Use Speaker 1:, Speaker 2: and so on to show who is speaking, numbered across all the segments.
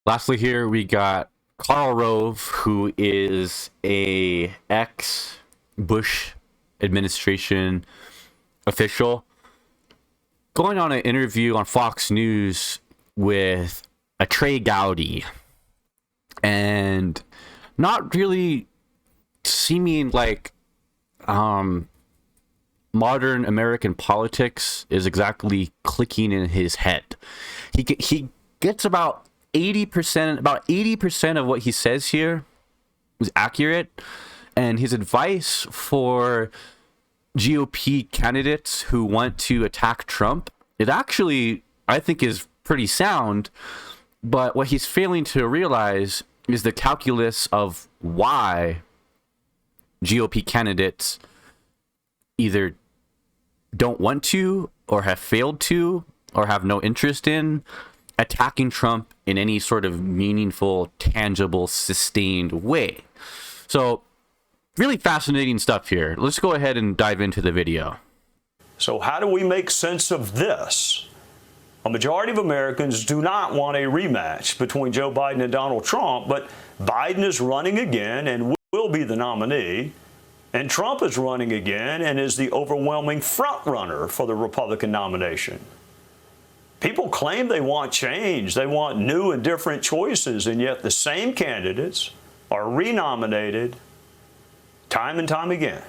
Speaker 1: Lastly, here we got Karl Rove, who is a ex-Bush administration official, going on an interview on Fox News with a Trey Gowdy, and not really seeming like modern American politics is exactly clicking in his head. He gets about 80% of what he says here is accurate, and his advice for GOP candidates who want to attack Trump, it actually, I think, is pretty sound. But what he's failing to realize is the calculus of why GOP candidates either don't want to, or have failed to, or have no interest in attacking Trump in any sort of meaningful, tangible, sustained way. So, really fascinating stuff here. Let's go ahead and dive into the video.
Speaker 2: So how do we make sense of this? A majority of Americans do not want a rematch between Joe Biden and Donald Trump, but Biden is running again and will be the nominee, and Trump is running again and is the overwhelming front runner for the Republican nomination. People claim they want change, they want new and different choices, and yet the same candidates are renominated time and time again.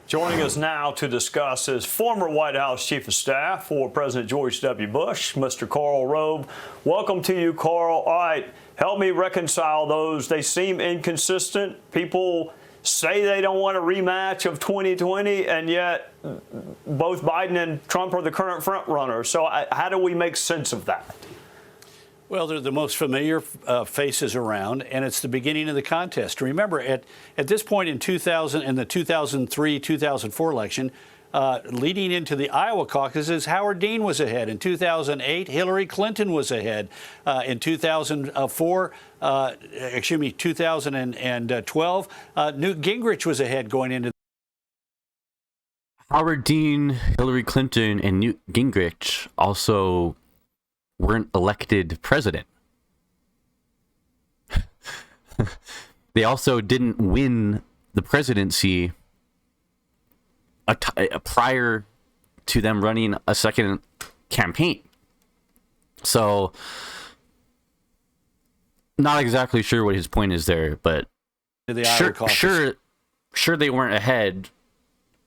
Speaker 2: Joining us now to discuss is former White House Chief of Staff for President George W. Bush, Mr. Karl Rove. Welcome to you, Karl. All right, help me reconcile those. They seem inconsistent. People say they don't want a rematch of 2020, and yet both Biden and Trump are the current front runners. So how do we make sense of that?
Speaker 3: Well, they're the most familiar faces around, and it's the beginning of the contest. Remember, at this point in 2000, in the 2003-2004 election, leading into the Iowa caucuses, Howard Dean was ahead. In 2008, Hillary Clinton was ahead. In 2004, 2012, Newt Gingrich was ahead going into.
Speaker 1: Howard Dean, Hillary Clinton, and Newt Gingrich also weren't elected president. They also didn't win the presidency prior to them running a second campaign. So, not exactly sure what his point is there, but sure they weren't ahead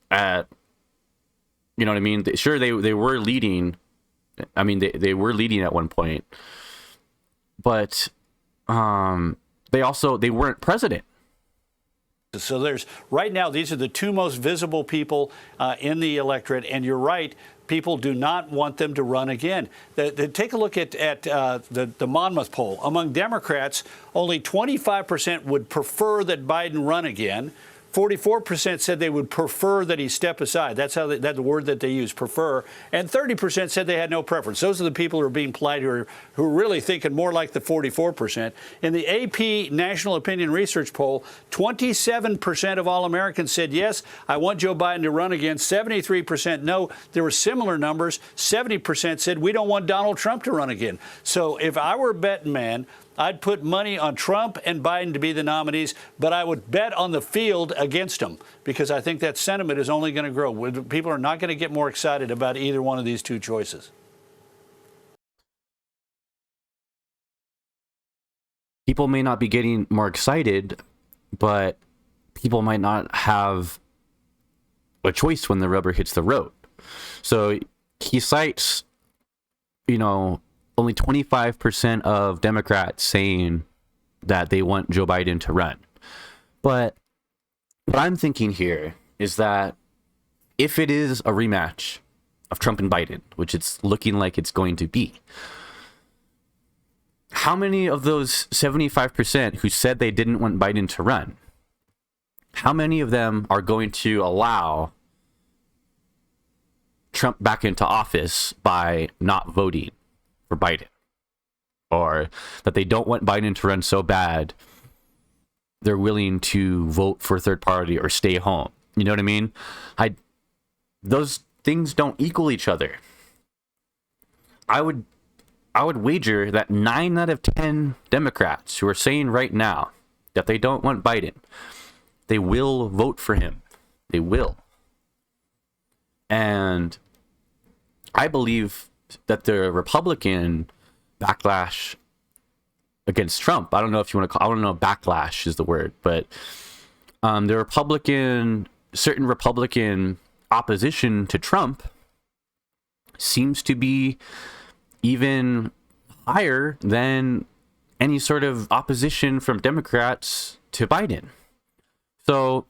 Speaker 1: at, you know what I mean? Sure, they were leading. I mean, they were leading at one point, but they weren't president.
Speaker 3: So there's right now, these are the two most visible people in the electorate, and you're right, people do not want them to run again. Take a look at the Monmouth poll. Among Democrats, only 25% would prefer that Biden run again. 44% said they would prefer that he step aside. That's that's the word that they use, prefer. And 30% said they had no preference. Those are the people who are being polite, who are really thinking more like the 44%. In the AP National Opinion Research poll, 27% of all Americans said, yes, I want Joe Biden to run again. 73% no. There were similar numbers. 70% said we don't want Donald Trump to run again. So if I were a betting man, I'd put money on Trump and Biden to be the nominees, but I would bet on the field against them, because I think that sentiment is only going to grow. People are not going to get more excited about either one of these two choices.
Speaker 1: People may not be getting more excited, but people might not have a choice when the rubber hits the road. So he cites, only 25% of Democrats saying that they want Joe Biden to run. But what I'm thinking here is that if it is a rematch of Trump and Biden, which it's looking like it's going to be, how many of those 75% who said they didn't want Biden to run, how many of them are going to allow Trump back into office by not voting for Biden, or that they don't want Biden to run so bad they're willing to vote for a third party or stay home? You know what I mean? Those things don't equal each other. I would I would wager that 9 out of 10 Democrats who are saying right now that they don't want Biden, they will vote for him. They will. And I believe that the Republican backlash against Trump, I don't know if you want to call, I don't know if backlash is the word, but certain Republican opposition to Trump seems to be even higher than any sort of opposition from Democrats to Biden. So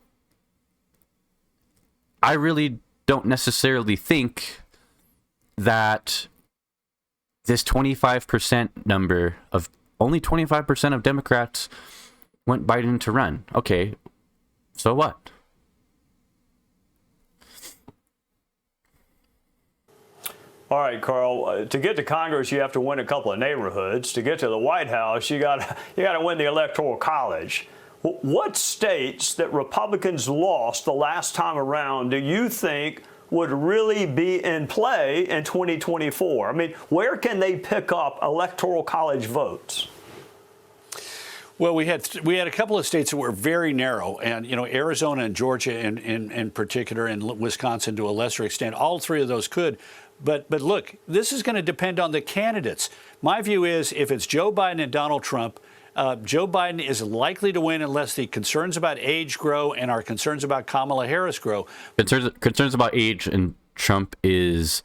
Speaker 1: I really don't necessarily think that this 25% number of only 25% of Democrats want Biden to run. Okay, so what?
Speaker 2: All right, Karl. To get to Congress, you have to win a couple of neighborhoods. To get to the White House, you got to win the Electoral College. What states that Republicans lost the last time around do you think would really be in play in 2024? I mean, where can they pick up Electoral College votes?
Speaker 3: Well, we had a couple of states that were very narrow, and Arizona and Georgia in particular, and Wisconsin to a lesser extent. All three of those could. But look, this is going to depend on the candidates. My view is if it's Joe Biden and Donald Trump, Joe Biden is likely to win unless the concerns about age grow and our concerns about Kamala Harris grow.
Speaker 1: Concerns about age and Trump is,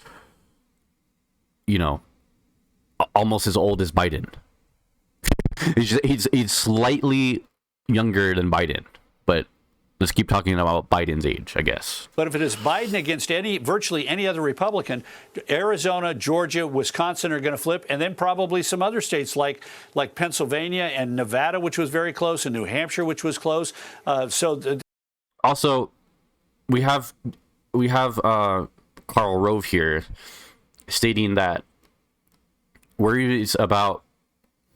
Speaker 1: almost as old as Biden. He's slightly younger than Biden, but let's keep talking about Biden's age, I guess.
Speaker 3: But if it is Biden against virtually any other Republican, Arizona, Georgia, Wisconsin are going to flip, and then probably some other states like Pennsylvania and Nevada, which was very close, and New Hampshire, which was close.
Speaker 1: Also, we have Karl Rove here stating that worries about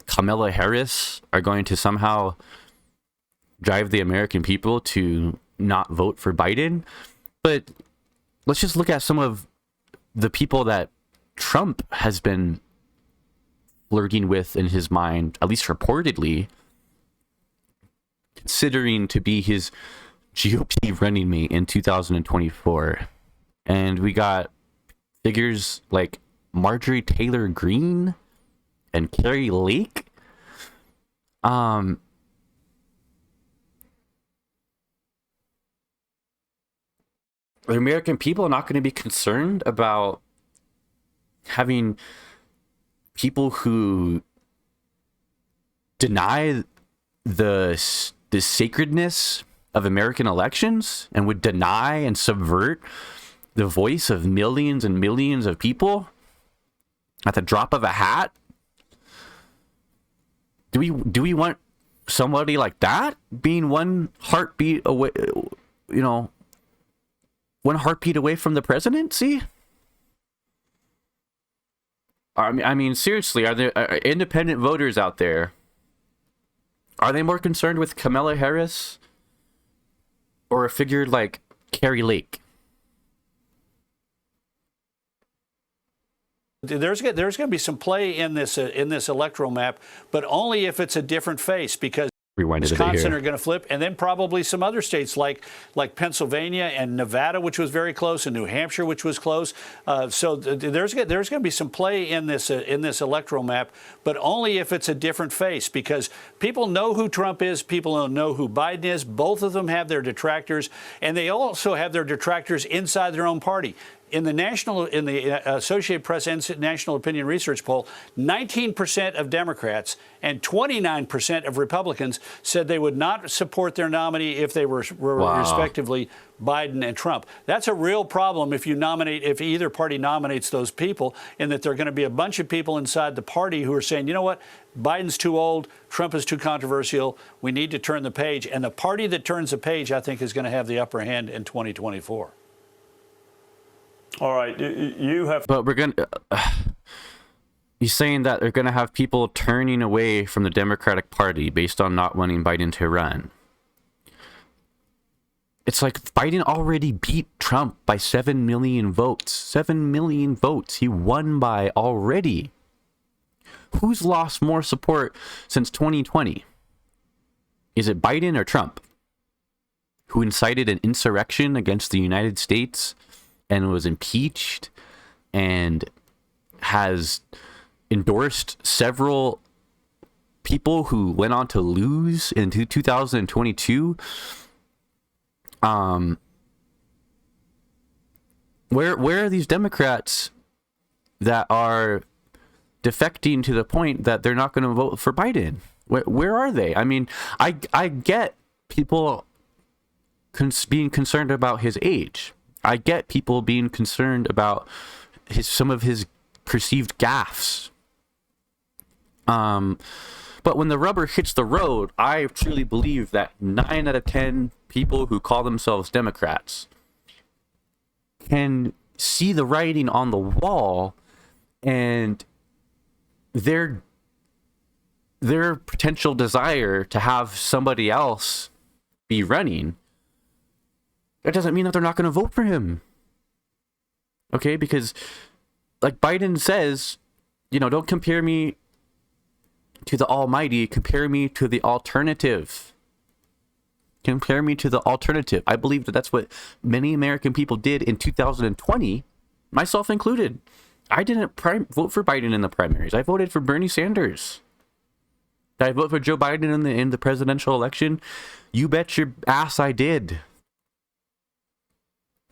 Speaker 1: Kamala Harris are going to somehow drive the American people to not vote for Biden. But let's just look at some of the people that Trump has been flirting with in his mind, at least reportedly, considering to be his GOP running mate in 2024. And we got figures like Marjorie Taylor Greene and Carrie Lake. The American people are not going to be concerned about having people who deny the sacredness of American elections and would deny and subvert the voice of millions and millions of people at the drop of a hat. Do we want somebody like that being one heartbeat away, one heartbeat away from the presidency? I mean, seriously, are there independent voters out there? Are they more concerned with Kamala Harris or a figure like Carrie Lake?
Speaker 3: There's going to be some play in this electoral map, but only if it's a different face, because Wisconsin are going to flip, and then probably some other states like Pennsylvania and Nevada, which was very close, and New Hampshire, which was close. So there's going to be some play in this electoral map, but only if it's a different face, because people know who Trump is, people don't know who Biden is. Both of them have their detractors, and they also have their detractors inside their own party. In the Associated Press National Opinion Research poll, 19% of Democrats and 29% of Republicans said they would not support their nominee if they were respectively Biden and Trump. That's a real problem if either party nominates those people, in that there are going to be a bunch of people inside the party who are saying, you know what, Biden's too old, Trump is too controversial, we need to turn the page. And the party that turns the page, I think, is going to have the upper hand in 2024.
Speaker 2: All right, you have.
Speaker 1: But we're going to. He's saying that they're going to have people turning away from the Democratic Party based on not wanting Biden to run. It's like Biden already beat Trump by 7 million votes. 7 million votes he won by already. Who's lost more support since 2020? Is it Biden or Trump, who incited an insurrection against the United States and was impeached and has endorsed several people who went on to lose in 2022? Where are these Democrats that are defecting to the point that they're not going to vote for Biden? Where are they? I mean, I get people being concerned about his age. I get people being concerned about some of his perceived gaffes. But when the rubber hits the road, I truly believe that 9 out of 10 people who call themselves Democrats can see the writing on the wall, and their potential desire to have somebody else be running, that doesn't mean that they're not going to vote for him. Okay, because like Biden says, don't compare me to the almighty, compare me to the alternative. Compare me to the alternative. I believe that that's what many American people did in 2020, myself included. I didn't vote for Biden in the primaries. I voted for Bernie Sanders. Did I vote for Joe Biden in the presidential election? You bet your ass I did.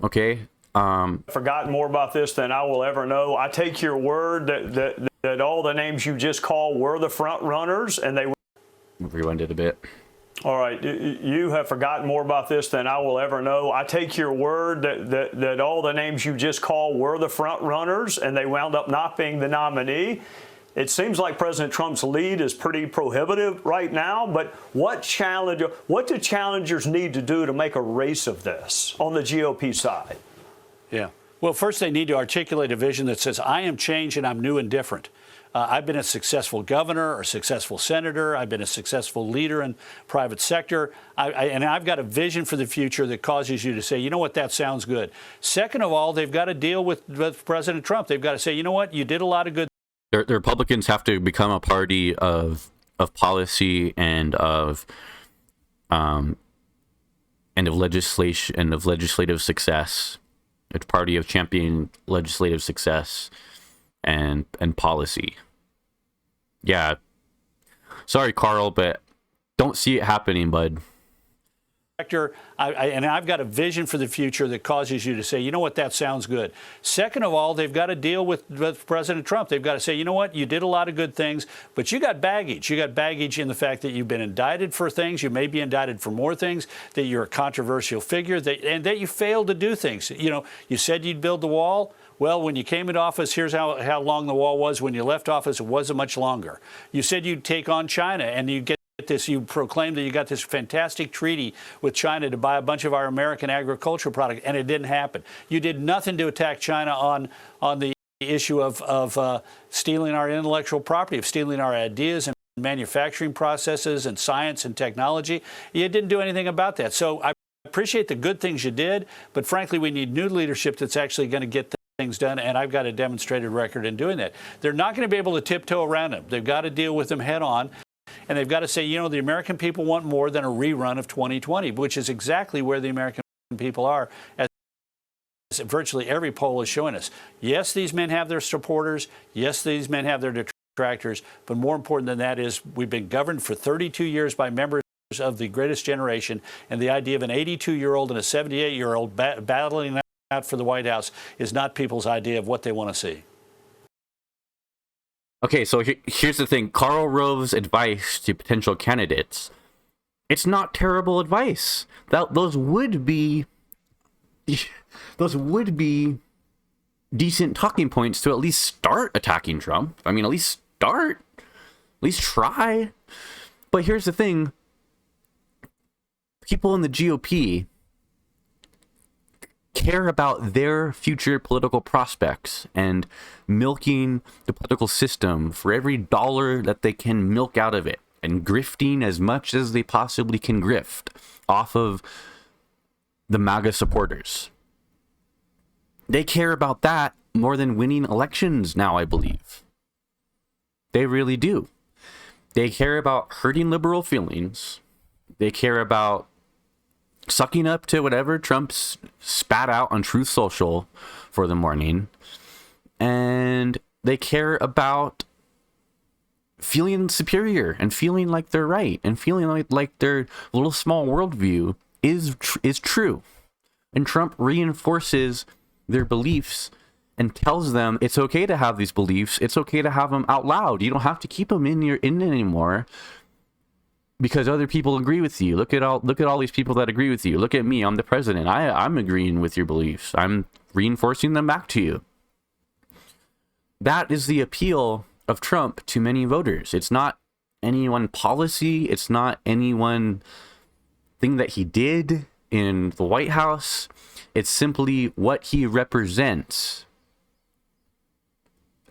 Speaker 1: Okay.
Speaker 2: Forgotten more about this than I will ever know. I take your word that all the names you just called were the front runners, and they
Speaker 1: rewind it a bit.
Speaker 2: All right, you have forgotten more about this than I will ever know. I take your word that all the names you just called were the front runners, and they wound up not being the nominee. It seems like President Trump's lead is pretty prohibitive right now, but what do challengers need to do to make a race of this on the GOP side?
Speaker 3: Yeah. Well, first they need to articulate a vision that says, I am change and I'm new and different. I've been a successful governor or successful senator. I've been a successful leader in private sector. And I've got a vision for the future that causes you to say, you know what, that sounds good. Second of all, they've got to deal with President Trump. They've got to say, you know what, you did a lot of good.
Speaker 1: The Republicans have to become a party of policy and of legislation and of legislative success. It's a party of championing legislative success and policy. Yeah. Sorry, Karl, but don't see it happening, bud.
Speaker 3: And I've got a vision for the future that causes you to say, you know what, that sounds good. Second of all, they've got to deal with President Trump. They've got to say, you know what, you did a lot of good things, but you got baggage. You got baggage in the fact that you've been indicted for things. You may be indicted for more things, that you're a controversial figure, and that you failed to do things. You said you'd build the wall. Well, when you came into office, here's how long the wall was. When you left office, it wasn't much longer. You said you'd take on China, and you proclaimed that you got this fantastic treaty with China to buy a bunch of our American agricultural products, and it didn't happen. You did nothing to attack China on the issue of stealing our intellectual property, of stealing our ideas and manufacturing processes and science and technology. You didn't do anything about that. So I appreciate the good things you did, but frankly, we need new leadership that's actually going to get things done, and I've got a demonstrated record in doing that. They're not going to be able to tiptoe around them. They've got to deal with them head on, and they've got to say, the American people want more than a rerun of 2020, which is exactly where the American people are, as virtually every poll is showing us. Yes, these men have their supporters. Yes, these men have their detractors, but more important than that is we've been governed for 32 years by members of the greatest generation, and the idea of an 82-year-old and a 78-year-old battling out for the White House is not people's idea of what they want to see.
Speaker 1: Okay, so here's the thing. Karl Rove's advice to potential candidates, it's not terrible advice. Those would be decent talking points to at least start attacking Trump. I mean, at least try. But here's the thing. People in the GOP care about their future political prospects and milking the political system for every dollar that they can milk out of it, and grifting as much as they possibly can grift off of the MAGA supporters. They care about that more than winning elections now, I believe. They really do. They care about hurting liberal feelings. They care about sucking up to whatever Trump's spat out on Truth Social for the morning. And they care about feeling superior and feeling like they're right and feeling like their little small worldview is true. And Trump reinforces their beliefs and tells them it's okay to have these beliefs. It's okay to have them out loud. You don't have to keep them in anymore because other people agree with you. Look at all these people that agree with you. Look at me. I'm the president. I'm agreeing with your beliefs. I'm reinforcing them back to you. That is the appeal of Trump to many voters. It's not any one policy. It's not any one thing that he did in the White House. It's simply what he represents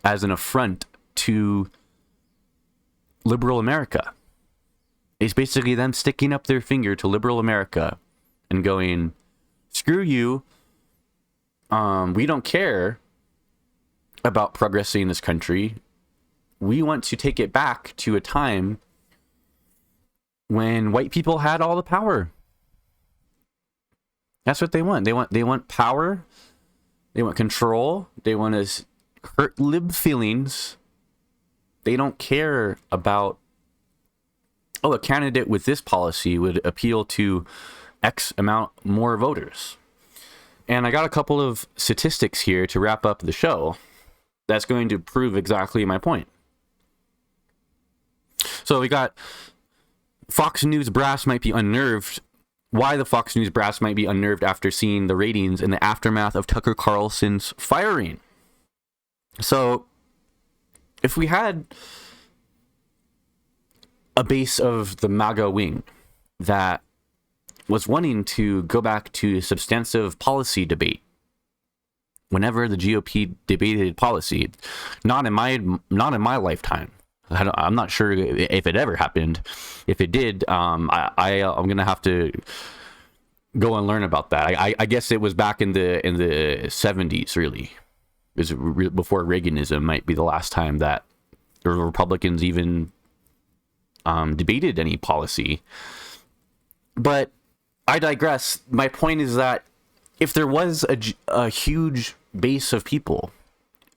Speaker 1: as an affront to liberal America. It's basically them sticking up their finger to liberal America and going, screw you. We don't care about progressing this country. We want to take it back to a time when white people had all the power. That's what they want. They want power. They want control. They want to hurt lib feelings. They don't care about, a candidate with this policy would appeal to X amount more voters. And I got a couple of statistics here to wrap up the show that's going to prove exactly my point. So we got Fox News brass might be unnerved. Why the Fox News brass might be unnerved after seeing the ratings in the aftermath of Tucker Carlson's firing. So if we had a base of the MAGA wing that was wanting to go back to substantive policy debate, whenever the GOP debated policy, not in my lifetime. I'm not sure if it ever happened. If it did, I'm gonna have to go and learn about that. I guess it was back in the 70s. Really, it was before Reaganism. Might be the last time that the Republicans even debated any policy. But I digress. My point is that if there was a huge base of people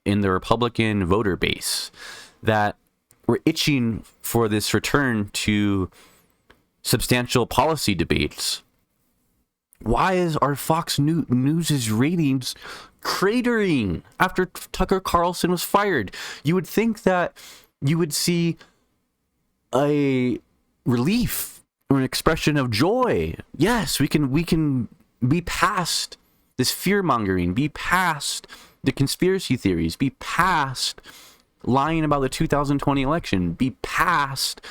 Speaker 1: in the Republican voter base that were itching for this return to substantial policy debates, why is our Fox News's ratings cratering after Tucker Carlson was fired? You would think that you would see a relief or an expression of joy. Yes, we can be past this fear-mongering, be past the conspiracy theories, be past lying about the 2020 election, be past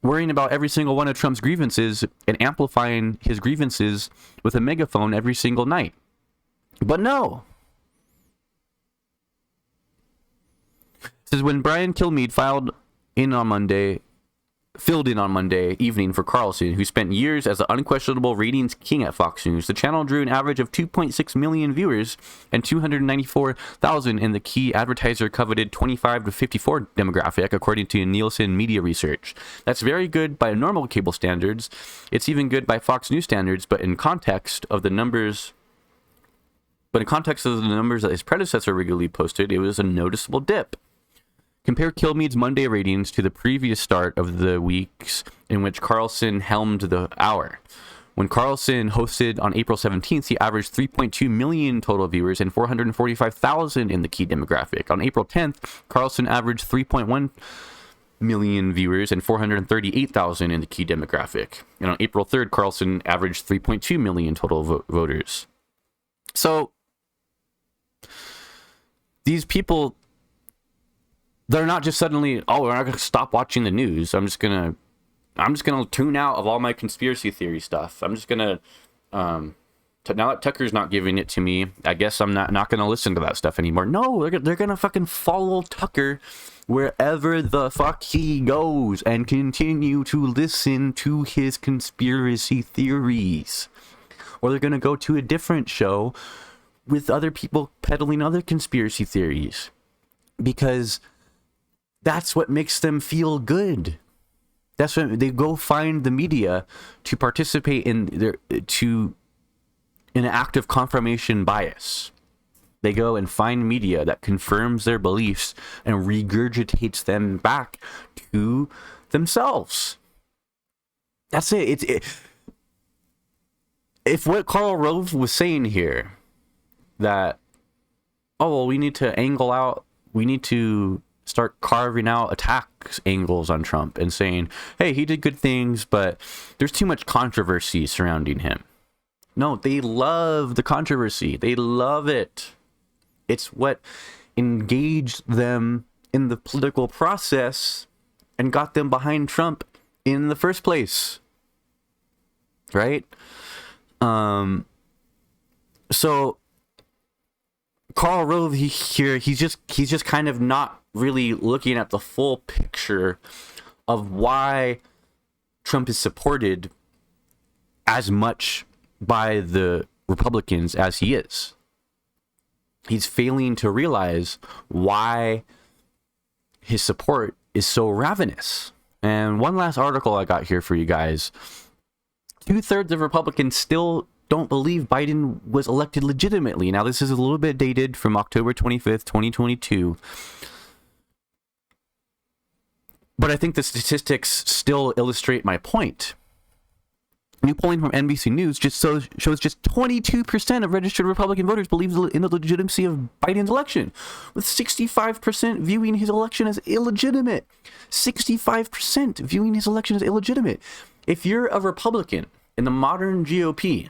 Speaker 1: worrying about every single one of Trump's grievances and amplifying his grievances with a megaphone every single night. But no. This is when Brian Kilmeade filled in on Monday evening for Carlson, who spent years as the unquestionable ratings king at Fox News. The channel drew an average of 2.6 million viewers and 294,000 in the key advertiser-coveted 25 to 54 demographic, according to Nielsen Media Research. That's very good by normal cable standards. It's even good by Fox News standards, but in context of the numbers that his predecessor regularly posted, it was a noticeable dip. Compare Kilmeade's Monday ratings to the previous start of the weeks in which Carlson helmed the hour. When Carlson hosted on April 17th, he averaged 3.2 million total viewers and 445,000 in the key demographic. On April 10th, Carlson averaged 3.1 million viewers and 438,000 in the key demographic. And on April 3rd, Carlson averaged 3.2 million total voters. So these people, they're not just suddenly, we're not going to stop watching the news. I'm just going to tune out of all my conspiracy theory stuff. I'm just going to, now that Tucker's not giving it to me, I guess I'm not going to listen to that stuff anymore. No, they're going to fucking follow Tucker wherever the fuck he goes and continue to listen to his conspiracy theories. Or they're going to go to a different show with other people peddling other conspiracy theories. Because That's what makes them feel good. That's when they go find the media to participate in an act of confirmation bias. They go and find media that confirms their beliefs and regurgitates them back to themselves. That's it. If what Karl Rove was saying here, that, oh, well, we need to start carving out attack angles on Trump and saying, hey, he did good things, but there's too much controversy surrounding him. No, they love the controversy. They love it. It's what engaged them in the political process and got them behind Trump in the first place. Right? So Karl Rove he's just kind of not really looking at the full picture of why Trump is supported as much by the Republicans as he is. He's failing to realize why his support is so ravenous. And one last article I got here for you guys. 2/3 of Republicans still don't believe Biden was elected legitimately. Now, this is a little bit dated from October 25th, 2022. But I think the statistics still illustrate my point. New polling from NBC News shows just 22% of registered Republican voters believe in the legitimacy of Biden's election, with 65% viewing his election as illegitimate. 65% viewing his election as illegitimate. If you're a Republican in the modern GOP,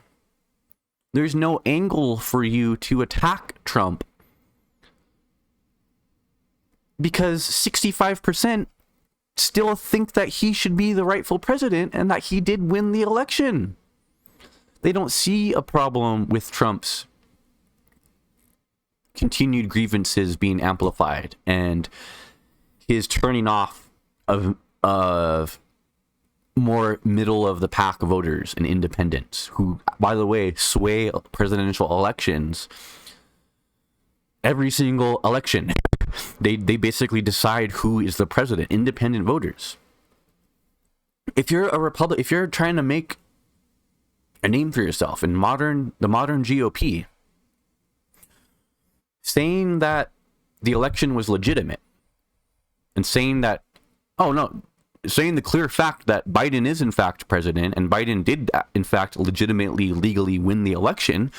Speaker 1: there's no angle for you to attack Trump because 65% still think that he should be the rightful president and that he did win the election. They don't see a problem with Trump's continued grievances being amplified and his turning off of more middle of the pack voters and independents who, by the way, sway presidential elections every single election. They basically decide who is the president, independent voters. If you're if you're trying to make a name for yourself in the modern GOP, saying that the election was legitimate and saying that, saying the clear fact that Biden is in fact president and Biden did in fact legitimately, legally win the election,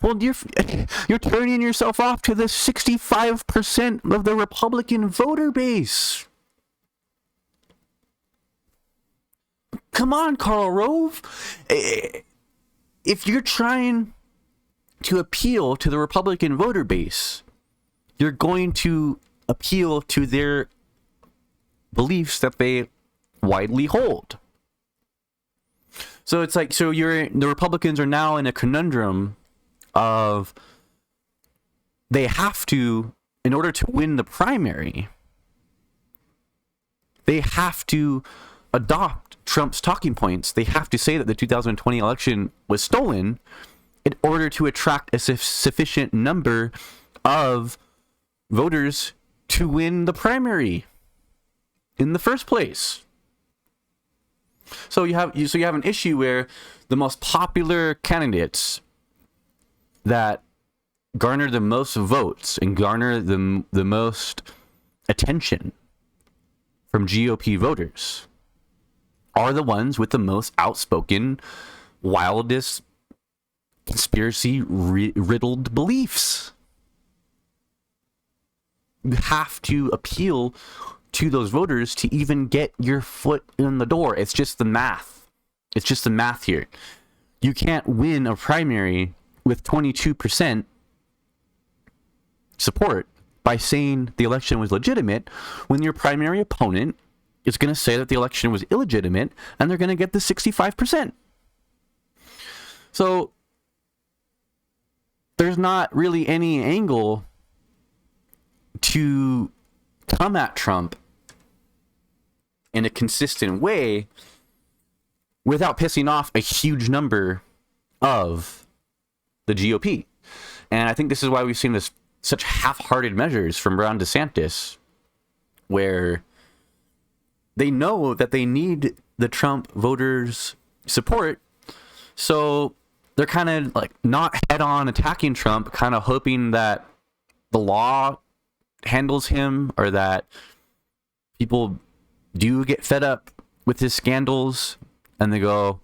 Speaker 1: well, you're turning yourself off to the 65% of the Republican voter base. Come on, Karl Rove. If you're trying to appeal to the Republican voter base, you're going to appeal to their beliefs that they widely hold. So it's like, the Republicans are now in a conundrum of they have to, in order to win the primary, they have to adopt Trump's talking points. They have to say that the 2020 election was stolen in order to attract a sufficient number of voters to win the primary in the first place. So you have an issue where the most popular candidates that garner the most votes and garner the most attention from GOP voters are the ones with the most outspoken, wildest, conspiracy riddled beliefs. You have to appeal to those voters to even get your foot in the door. It's just the math. It's just the math here. You can't win a primary with 22% support by saying the election was legitimate when your primary opponent is going to say that the election was illegitimate and they're going to get the 65%. So there's not really any angle to come at Trump in a consistent way without pissing off a huge number of the GOP. And I think this is why we've seen such half-hearted measures from Ron DeSantis where they know that they need the Trump voters' support. So they're kind of like not head on attacking Trump, kind of hoping that the law handles him, or that people do get fed up with his scandals and they go,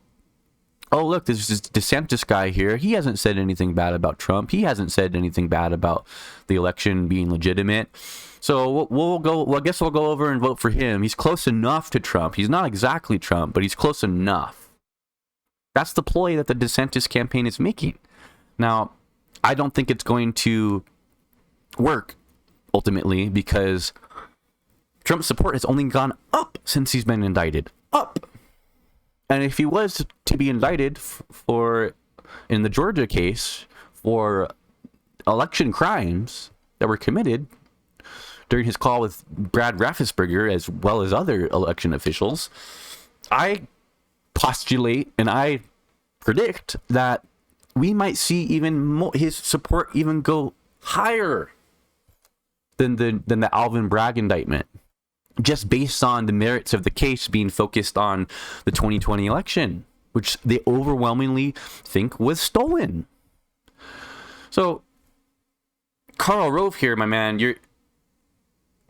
Speaker 1: oh, look, there's this DeSantis guy here. He hasn't said anything bad about Trump. He hasn't said anything bad about the election being legitimate. So we'll go. Well, I guess we'll go over and vote for him. He's close enough to Trump. He's not exactly Trump, but he's close enough. That's the ploy that the DeSantis campaign is making. Now, I don't think it's going to work ultimately, because Trump's support has only gone up since he's been indicted. Up. And if he was to be indicted for, in the Georgia case, for election crimes that were committed during his call with Brad Raffensperger, as well as other election officials, I postulate and I predict that we might see even more, his support even go higher than the Alvin Bragg indictment, just based on the merits of the case being focused on the 2020 election, which they overwhelmingly think was stolen. So, Karl Rove here, my man, you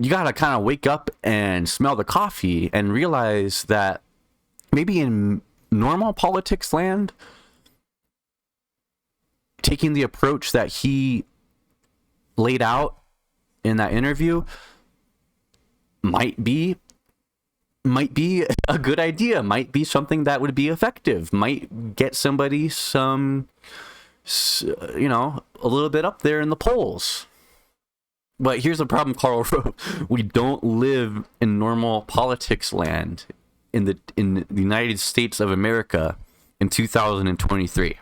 Speaker 1: gotta kind of wake up and smell the coffee and realize that maybe in normal politics land, taking the approach that he laid out in that interview might be a good idea, might be something that would be effective, might get somebody some, a little bit up there in the polls. But here's the problem, Karl Rove. We don't live in normal politics land in the United States of America in 2023.